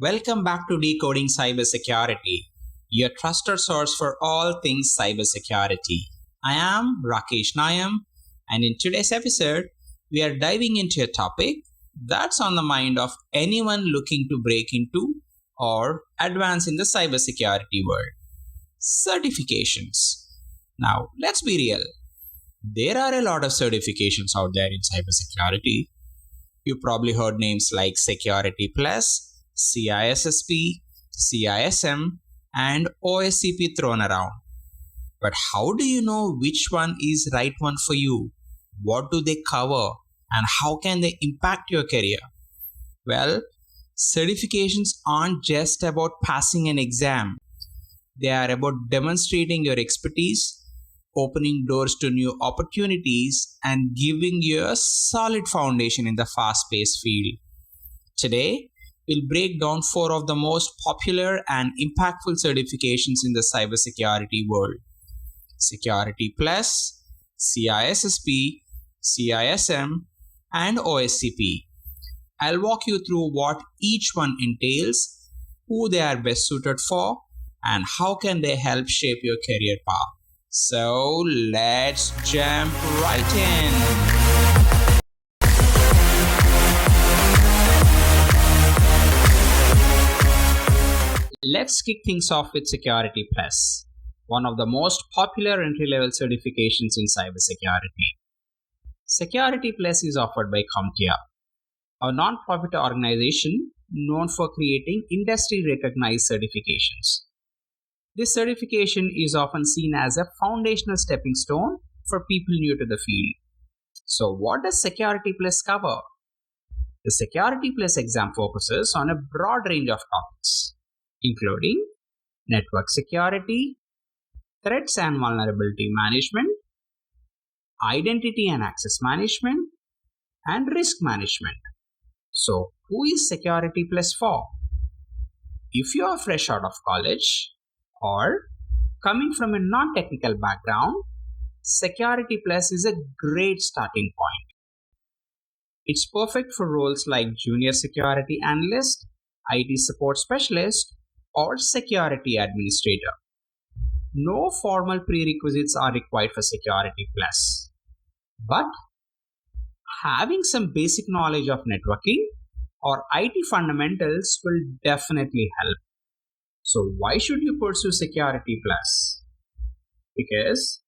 Welcome back to Decoding Cybersecurity, your trusted source for all things cybersecurity. I am Rakesh Nayam, and in today's episode, we are diving into a topic that's on the mind of anyone looking to break into or advance in the cybersecurity world: certifications. Now, let's be real. There are a lot of certifications out there in cybersecurity. You probably heard names like Security Plus, CISSP, CISM, and OSCP thrown around. But how do you know which one is right one for you? What do they cover? And how can they impact your career? Well, certifications aren't just about passing an exam. They are about demonstrating your expertise, opening doors to new opportunities, and giving you a solid foundation in the fast-paced field. Today, we'll break down 4 of the most popular and impactful certifications in the cybersecurity world: Security Plus, CISSP, CISM, and OSCP. I'll walk you through what each one entails, who they are best suited for, and how can they help shape your career path. So let's jump right in. Let's kick things off with Security Plus, one of the most popular entry-level certifications in cybersecurity. Security Plus is offered by CompTIA, a non-profit organization known for creating industry-recognized certifications. This certification is often seen as a foundational stepping stone for people new to the field. So what does Security Plus cover? The Security Plus exam focuses on a broad range of topics, including network security, threats and vulnerability management, identity and access management, and risk management. So, who is Security Plus for? If you are fresh out of college or coming from a non-technical background, Security Plus is a great starting point. It's perfect for roles like junior security analyst, IT support specialist, or security administrator. No formal prerequisites are required for Security Plus, but having some basic knowledge of networking or IT fundamentals will definitely help. So why should you pursue Security Plus? Because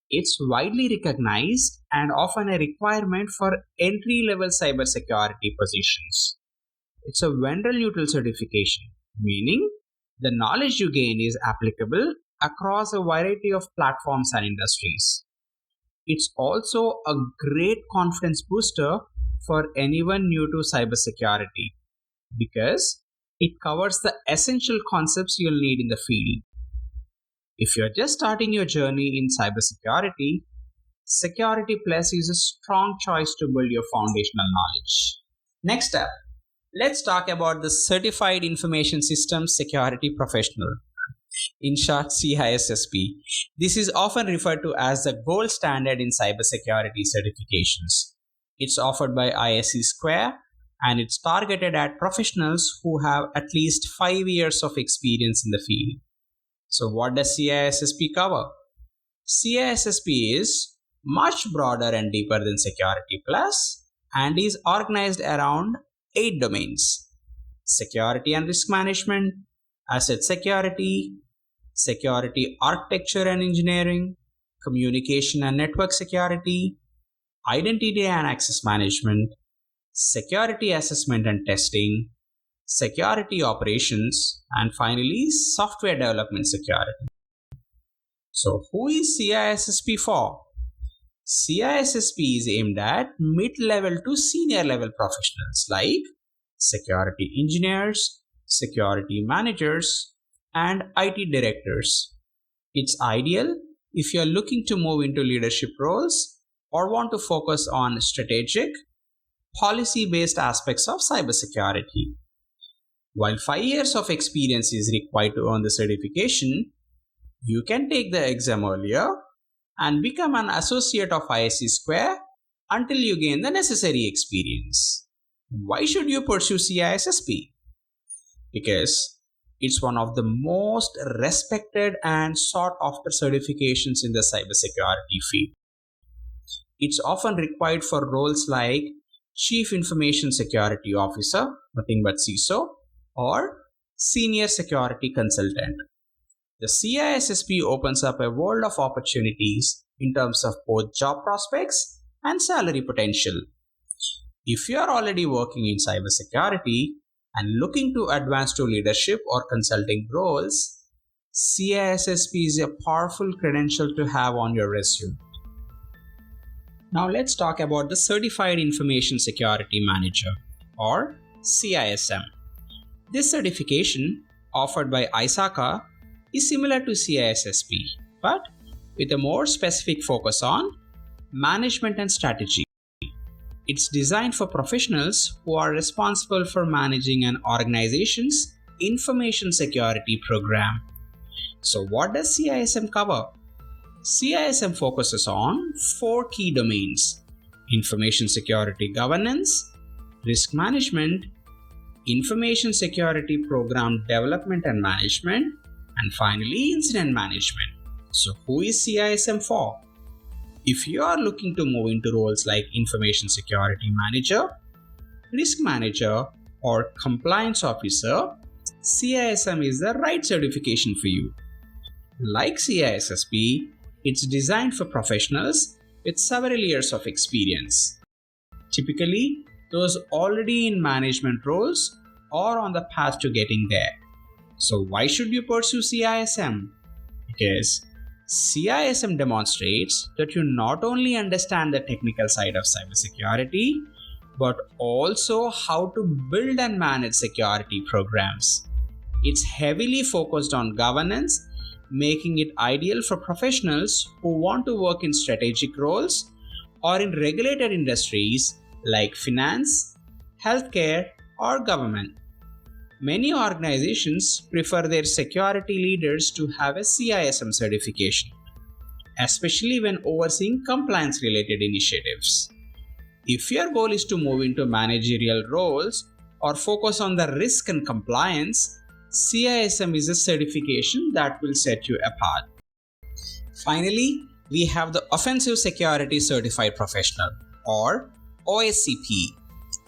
it's widely recognized and often a requirement for entry-level cybersecurity positions. It's a vendor-neutral certification, meaning the knowledge you gain is applicable across a variety of platforms and industries. It's also a great confidence booster for anyone new to cybersecurity because it covers the essential concepts you'll need in the field. If you're just starting your journey in cybersecurity, Security Plus is a strong choice to build your foundational knowledge. Next up, let's talk about the Certified Information Systems Security Professional, in short CISSP. This is often referred to as the gold standard in cybersecurity certifications. It's offered by ISC Square and it's targeted at professionals who have at least 5 years of experience in the field. So what does CISSP cover? CISSP is much broader and deeper than Security Plus and is organized around 8 domains: security and risk management, asset security, security architecture and engineering, communication and network security, identity and access management, security assessment and testing, security operations, and finally software development security. So who is CISSP for? CISSP is aimed at mid-level to senior level professionals like security engineers, security managers, and IT directors. It's ideal if you're looking to move into leadership roles or want to focus on strategic, policy-based aspects of cybersecurity. While 5 years of experience is required to earn the certification, you can take the exam earlier and become an associate of ISC Square until you gain the necessary experience. Why should you pursue CISSP? because it's one of the most respected and sought after certifications in the cybersecurity field. It's often required for roles like Chief Information Security Officer, nothing but CISO, or Senior Security Consultant. The CISSP opens up a world of opportunities in terms of both job prospects and salary potential. If you are already working in cybersecurity and looking to advance to leadership or consulting roles, CISSP is a powerful credential to have on your resume. Now let's talk about the Certified Information Security Manager, or CISM. This certification, offered by ISACA, is similar to CISSP, but with a more specific focus on management and strategy. It's designed for professionals who are responsible for managing an organization's information security program. So what does CISM cover? CISM focuses on 4 key domains: information security governance, risk management, information security program development and management, and finally incident management. So who is CISM for? If you are looking to move into roles like information security manager, risk manager, or compliance officer, CISM is the right certification for you. Like CISSP, it's designed for professionals with several years of experience. Typically, those already in management roles or on the path to getting there. So why should you pursue CISM? Because CISM demonstrates that you not only understand the technical side of cybersecurity, but also how to build and manage security programs. It's heavily focused on governance, making it ideal for professionals who want to work in strategic roles or in regulated industries like finance, healthcare, or government. Many organizations prefer their security leaders to have a CISM certification, especially when overseeing compliance-related initiatives. If your goal is to move into managerial roles or focus on the risk and compliance, CISM is a certification that will set you apart. Finally, we have the Offensive Security Certified Professional, or OSCP.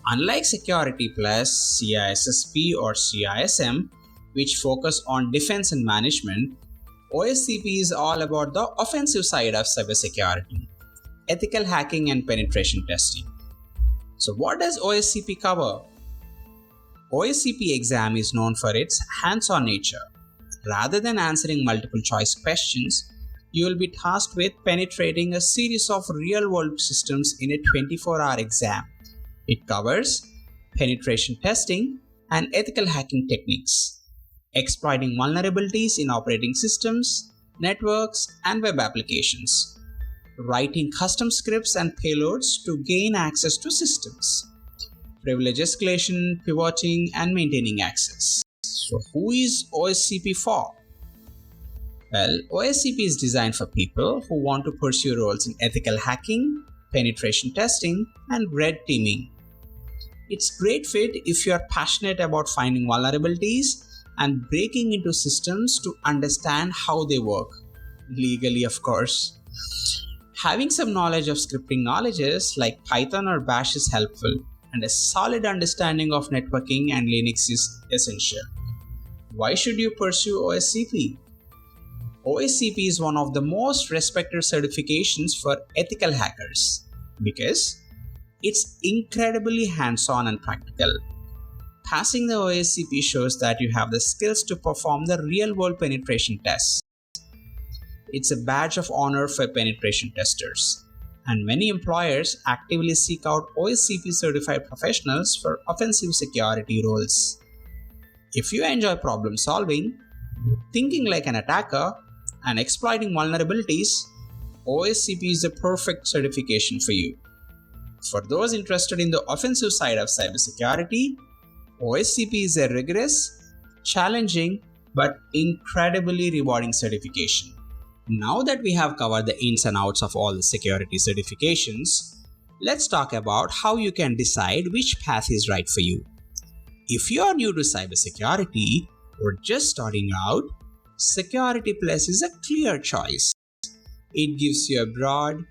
Unlike Security Plus, CISSP, or CISM, which focus on defense and management, OSCP is all about the offensive side of cybersecurity, ethical hacking and penetration testing. So what does OSCP cover? OSCP exam is known for its hands-on nature. Rather than answering multiple choice questions, you will be tasked with penetrating a series of real-world systems in a 24-hour exam. It covers penetration testing and ethical hacking techniques, exploiting vulnerabilities in operating systems, networks, and web applications, writing custom scripts and payloads to gain access to systems, privilege escalation, pivoting, and maintaining access. So who is OSCP for? Well, OSCP is designed for people who want to pursue roles in ethical hacking, penetration testing, and red teaming. It's great fit if you are passionate about finding vulnerabilities and breaking into systems to understand how they work. Legally, of course. Having some knowledge of scripting knowledges like Python or Bash is helpful, and a solid understanding of networking and Linux is essential. Why should you pursue OSCP? OSCP is one of the most respected certifications for ethical hackers because it's incredibly hands-on and practical. Passing the OSCP shows that you have the skills to perform the real-world penetration tests. It's a badge of honor for penetration testers, and many employers actively seek out OSCP certified professionals for offensive security roles. If you enjoy problem solving, thinking like an attacker, and exploiting vulnerabilities, OSCP is the perfect certification for you. For those interested in the offensive side of cybersecurity, OSCP is a rigorous, challenging, but incredibly rewarding certification. Now that we have covered the ins and outs of all the security certifications, let's talk about how you can decide which path is right for you. If you are new to cybersecurity or just starting out, Security Plus is a clear choice. It gives you a broad,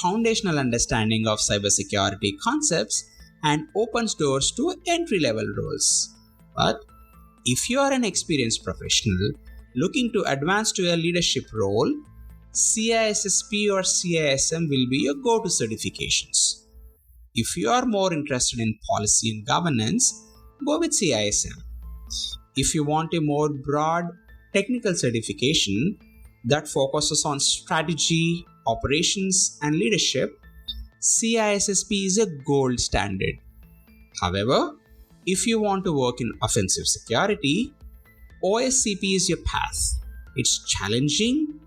foundational understanding of cybersecurity concepts and opens doors to entry-level roles. But if you are an experienced professional looking to advance to a leadership role, CISSP or CISM will be your go-to certifications. If you are more interested in policy and governance, go with CISM. If you want a more broad technical certification that focuses on strategy, operations, and leadership, CISSP is a gold standard. However, if you want to work in offensive security, OSCP is your path. It's challenging,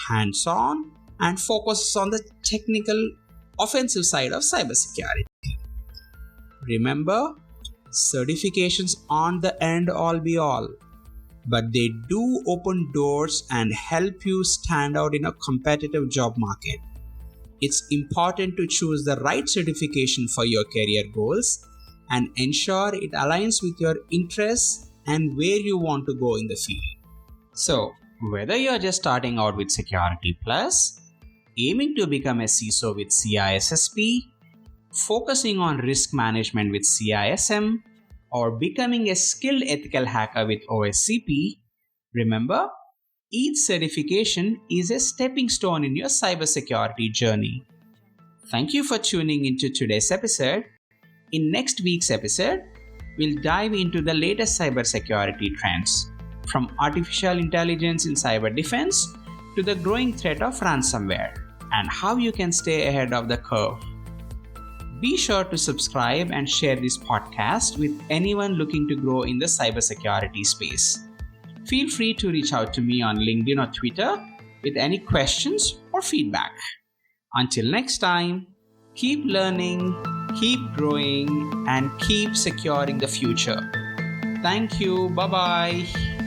hands-on, and focuses on the technical, offensive side of cybersecurity. Remember, certifications aren't the end all be all, but they do open doors and help you stand out in a competitive job market. It's important to choose the right certification for your career goals and ensure it aligns with your interests and where you want to go in the field. So, whether you're just starting out with Security Plus, aiming to become a CISO with CISSP, focusing on risk management with CISM, or becoming a skilled ethical hacker with OSCP, remember, each certification is a stepping stone in your cybersecurity journey. Thank you for tuning into today's episode. In next week's episode, we'll dive into the latest cybersecurity trends, from artificial intelligence in cyber defense to the growing threat of ransomware, and how you can stay ahead of the curve. Be sure to subscribe and share this podcast with anyone looking to grow in the cybersecurity space. Feel free to reach out to me on LinkedIn or Twitter with any questions or feedback. Until next time, keep learning, keep growing, and keep securing the future. Thank you. Bye-bye.